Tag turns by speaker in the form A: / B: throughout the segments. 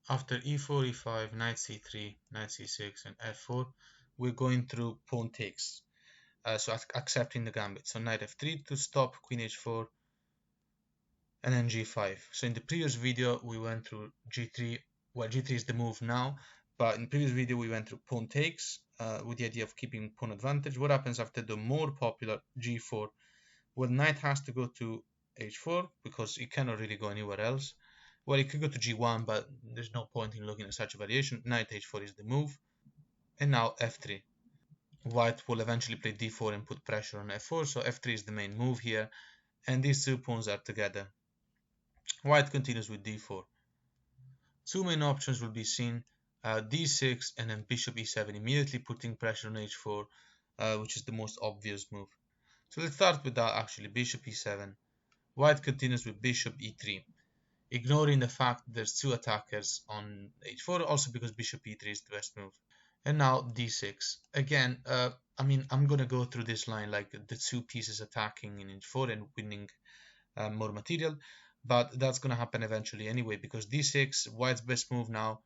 A: After e4, e5, knight c3, knight c6, and f4, we're going through pawn takes. So accepting the gambit. So knight f3 to stop, queen h4, and then g5. So in the previous video, we went through g3. Well, g3 is the move now, but in the previous video, we went through pawn takes with the idea of keeping pawn advantage. What happens after the more popular g4? Well, knight has to go to h4 because it cannot really go anywhere else. Well, it could go to g1, but there's no point in looking at such a variation. Knight h4 is the move. And now f3. White will eventually play d4 and put pressure on f4, so f3 is the main move here, and these two pawns are together. White continues with d4. Two main options will be seen, d6 and then bishop e7, immediately putting pressure on h4, which is the most obvious move. So let's start with that actually, bishop e7. White continues with bishop e3, ignoring the fact that there's two attackers on h4, also because bishop e3 is the best move. And now d6. Again, I mean, I'm going to go through this line like the two pieces attacking in h4 and winning more material, but that's going to happen eventually anyway, because d6, White's best move now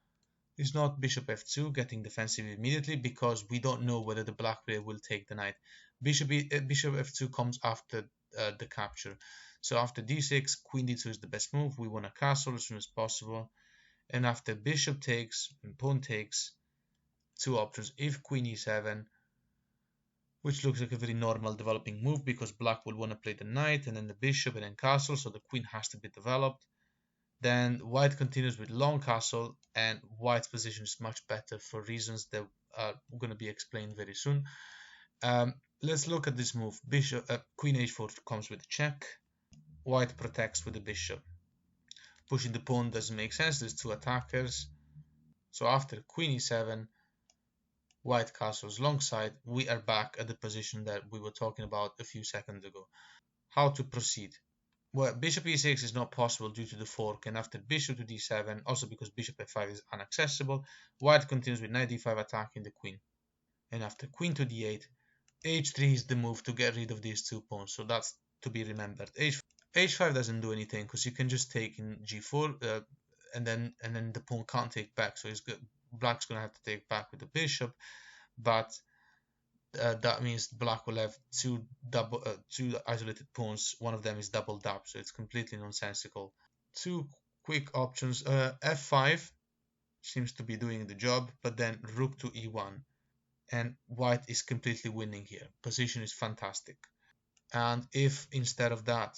A: is not bishop f2, getting defensive immediately, because we don't know whether the black player will take the knight. Bishop f2 comes after the capture. So after d6, queen d2 is the best move. We want a castle as soon as possible. And after bishop takes and pawn takes, two options. If queen e7, which looks like a very normal developing move because black will want to play the knight and then the bishop and then castle, so the queen has to be developed. Then white continues with long castle, and white's position is much better for reasons that are going to be explained very soon. Let's look at this move. Bishop, queen h4 comes with a check. White protects with the bishop. Pushing the pawn doesn't make sense. There's two attackers. So after queen e7, white castles long side, we are back at the position that we were talking about a few seconds ago. How to proceed? Well, bishop e6 is not possible due to the fork, and after bishop to d7, also because bishop f5 is inaccessible, white continues with knight d5 attacking the queen. And after queen to d8, h3 is the move to get rid of these two pawns, so that's to be remembered. h5 doesn't do anything because you can just take in g4, and then the pawn can't take back, so black's gonna have to take back with the bishop, but that means black will have two isolated pawns. One of them is doubled up, so it's completely nonsensical. Two quick options. f5 seems to be doing the job, but then rook to e1, and white is completely winning here. Position is fantastic. And if instead of that,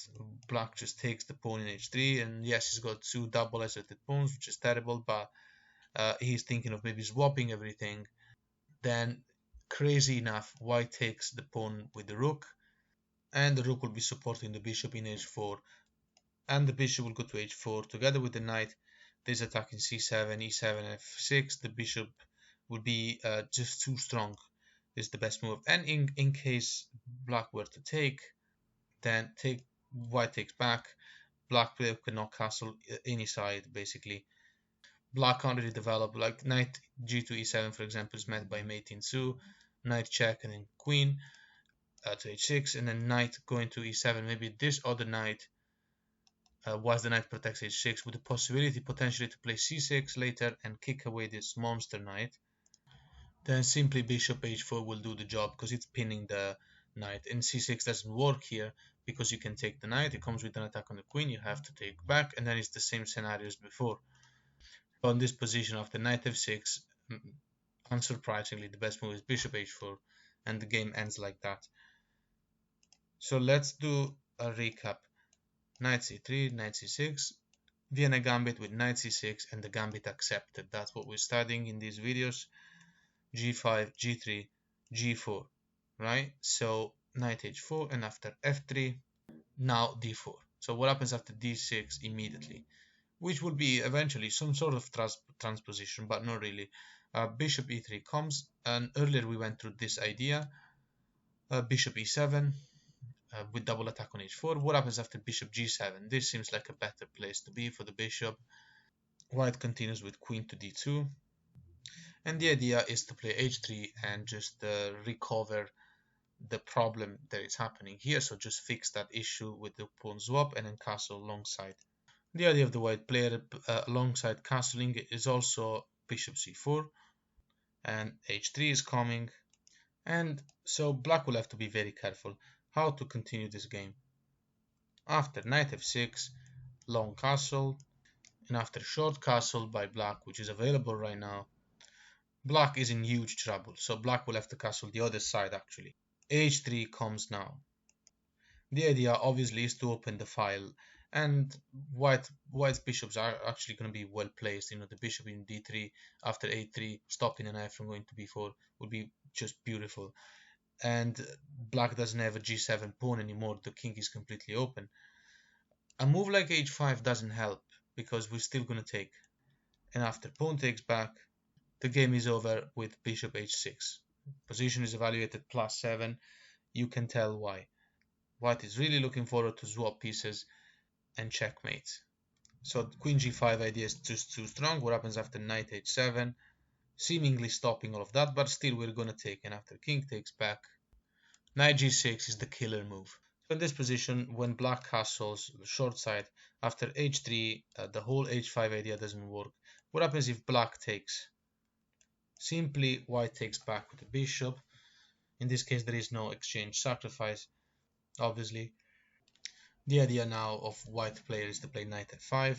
A: black just takes the pawn in h3, and yes, he's got two double isolated pawns, which is terrible, but he's thinking of maybe swapping everything, then crazy enough, white takes the pawn with the rook, and the rook will be supporting the bishop in h4, and the bishop will go to h4 together with the knight. There's attacking c7, e7, f6. The bishop will be just too strong. This is the best move. And in case black were to take, then white takes back. Black player cannot castle any side basically. Black can't really develop, like knight g2 e7 for example is met by mate in 2, knight check and then queen to h6, and then knight going to e7, maybe this other knight, whilst the knight protects h6, with the possibility potentially to play c6 later and kick away this monster knight. Then simply bishop h4 will do the job because it's pinning the knight, and c6 doesn't work here because you can take the knight, it comes with an attack on the queen, you have to take back, and then it's the same scenario as before. But on this position after knight f6, unsurprisingly the best move is bishop h4, and the game ends like that. So let's do a recap. Knight c3, knight c6, Vienna Gambit with knight c6 and the gambit accepted. That's what we're studying in these videos. g5, g3, g4, right? So knight h4, and after f3, now d4. So what happens after d6 immediately? Which will be eventually some sort of transposition, but not really. Bishop e3 comes, and earlier we went through this idea. Bishop e7 with double attack on h4. What happens after bishop g7? This seems like a better place to be for the bishop. White continues with queen to d2, and the idea is to play h3 and just recover the problem that is happening here. So just fix that issue with the pawn swap and then castle alongside. The idea of the white player alongside castling is also bishop c4, and h3 is coming, and so black will have to be very careful how to continue this game. After knight f6, long castle, and after short castle by black, which is available right now, black is in huge trouble, so black will have to castle the other side actually. h3 comes now. The idea obviously is to open the file, and white's bishops are actually going to be well placed. You know, the bishop in d3 after a3, stopping the knight from going to b4 would be just beautiful. And black doesn't have a g7 pawn anymore, the king is completely open. A move like h5 doesn't help because we're still going to take, and after pawn takes back, the game is over with bishop h6. Position is evaluated +7. You can tell why. White is really looking forward to swap pieces and checkmate. So queen g5 idea is just too strong. What happens after knight h7? Seemingly stopping all of that, but still we're going to take, and after king takes back, knight g6 is the killer move. So in this position, when black castles the short side, after h3, the whole h5 idea doesn't work. What happens if black takes? Simply white takes back with the bishop. In this case, there is no exchange sacrifice, obviously. The idea now of white player is to play knight f5,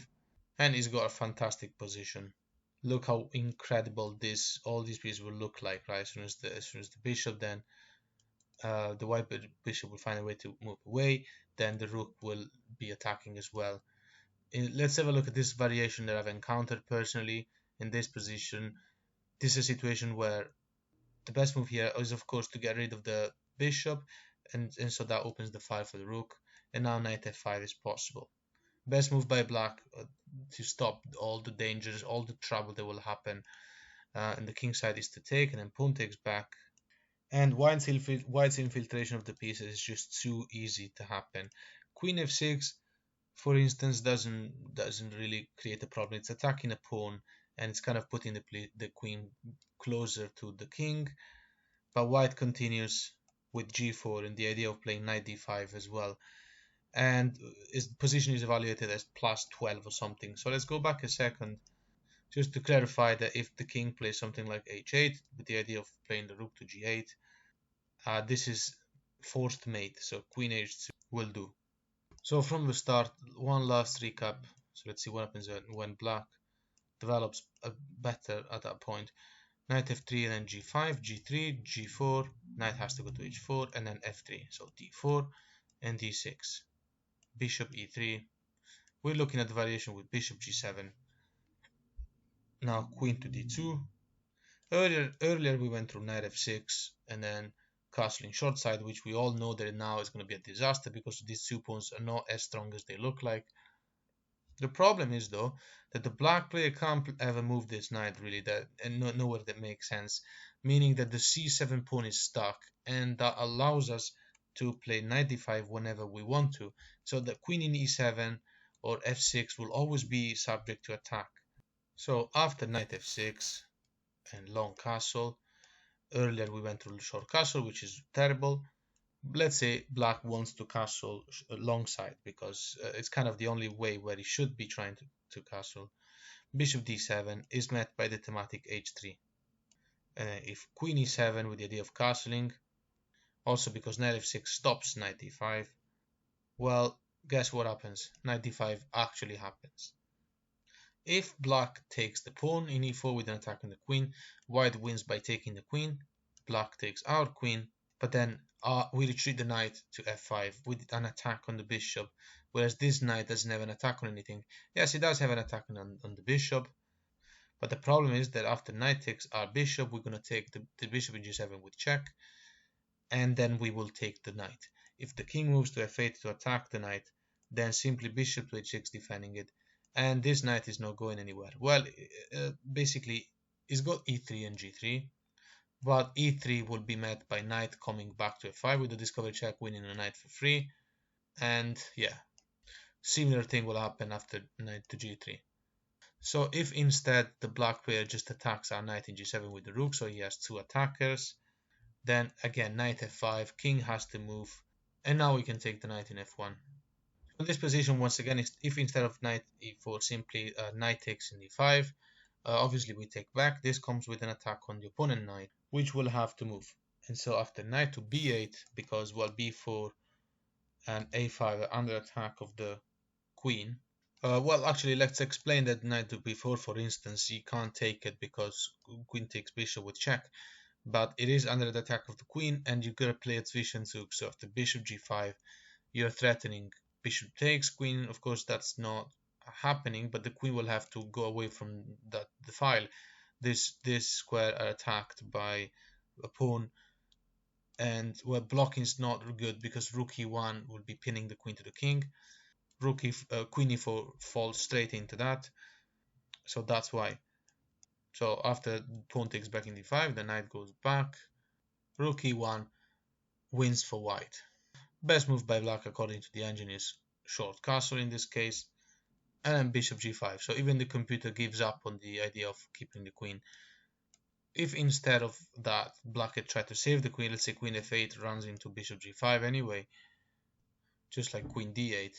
A: and he's got a fantastic position. Look how incredible all these pieces will look like, right? As soon as the bishop, then the white bishop will find a way to move away, then the rook will be attacking as well. Let's have a look at this variation that I've encountered personally in this position. This is a situation where the best move here is of course to get rid of the bishop, and so that opens the file for the rook, and now knight f5 is possible. Best move by black to stop all the dangers, all the trouble that will happen, and the king side is to take, and then pawn takes back. And white's infiltration of the pieces is just too easy to happen. Queen f6, for instance, doesn't really create a problem. It's attacking a pawn, and it's kind of putting the queen closer to the king. But white continues with g4 and the idea of playing knight d5 as well. And his position is evaluated as +12 or something. So let's go back a second just to clarify that if the king plays something like h8 with the idea of playing the rook to g8, this is forced mate, so queen h2 will do. So from the start, one last recap. So let's see what happens when black develops better at that point. Knight f3 and then g5, g3, g4, knight has to go to h4, and then f3, so d4 and d6. Bishop e3. We're looking at the variation with bishop g7. Now queen to d2. Earlier we went through knight f6 and then castling short side, which we all know that now is going to be a disaster because these two pawns are not as strong as they look like. The problem is though that the black player can't ever move this knight really, and nowhere that makes sense, meaning that the c7 pawn is stuck, and that allows us to play knight d5 whenever we want to. So the queen in e7 or f6 will always be subject to attack. So after knight f6 and long castle, earlier we went through short castle, which is terrible. Let's say black wants to castle long side because it's kind of the only way where he should be trying to castle. Bishop d7 is met by the thematic h3. If queen e7 with the idea of castling, also because knight f6 stops knight d5, well, guess what happens? Knight d5 actually happens. If black takes the pawn in e4 with an attack on the queen, white wins by taking the queen. Black takes our queen, but then we retreat the knight to f5 with an attack on the bishop, whereas this knight doesn't have an attack on anything. Yes, it does have an attack on the bishop, but the problem is that after knight takes our bishop, we're going to take the bishop in g7 with check, and then we will take the knight. If the king moves to f8 to attack the knight, then simply bishop to h6 defending it, and this knight is not going anywhere. Well, basically, he's got e3 and g3, but e3 will be met by knight coming back to f5 with the discovery check, winning a knight for free. And yeah, similar thing will happen after knight to g3. So if instead the black player just attacks our knight in g7 with the rook, so he has two attackers, then again knight f5, king has to move, and now we can take the knight in f1. So this position, once again, is if instead of knight e4, simply knight takes in d5, obviously we take back. This comes with an attack on the opponent knight, which will have to move. And so after knight to b8, because, well, b4 and a5 are under attack of the queen. Well, actually, let's explain that knight to b4, for instance. You can't take it because queen takes bishop with check, but it is under the attack of the queen, and you gotta play its Zug. So after bishop g5, you're threatening bishop takes queen. Of course, that's not happening, but the queen will have to go away from the file. This square are attacked by a pawn, and well, blocking is not good because rook e1 will be pinning the queen to the king. Queen e4 falls straight into that, so that's why. So after pawn takes back in d5, the knight goes back. Rook e1 wins for white. Best move by black according to the engine is short castle in this case, and then bishop g5. So even the computer gives up on the idea of keeping the queen. If instead of that black had tried to save the queen, let's say queen f8 runs into bishop g5 anyway, just like queen d8,